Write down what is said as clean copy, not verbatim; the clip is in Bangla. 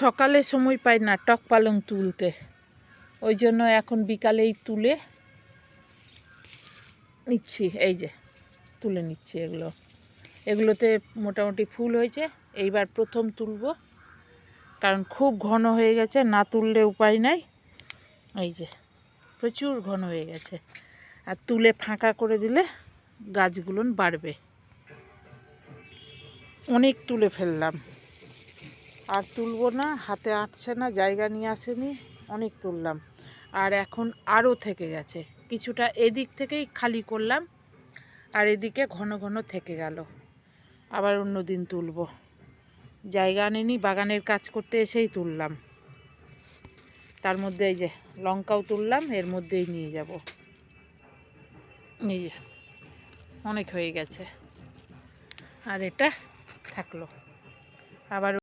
সকালে সময় পাই না টক পালং তুলতে, ওই জন্য এখন বিকালেই তুলে নিচ্ছি। এই যে তুলে নিচ্ছি এগুলোতে মোটামুটি ফুল হয়েছে। এইবার প্রথম তুলব, কারণ খুব ঘন হয়ে গেছে, না তুললে উপায় নাই। এই যে প্রচুর ঘন হয়ে গেছে, আর তুলে ফাঁকা করে দিলে গাছগুলো বাড়বে। অনেক তুলে ফেললাম, আর তুলবো না, হাতে আটছে না, জায়গা নিয়ে আসেনি, অনেক তুললাম। আর এখন আরও থেকে গেছে, কিছুটা এদিক থেকেই খালি করলাম, আর এদিকে ঘন ঘন থেকে গেল। আবার অন্য দিন তুলব, জায়গা আনেনি, বাগানের কাজ করতে এসেই তুললাম। তার মধ্যে এই যে লঙ্কাও তুললাম, এর মধ্যেই নিয়ে যাব। এই যে অনেক হয়ে গেছে, আর এটা থাকলো। আবার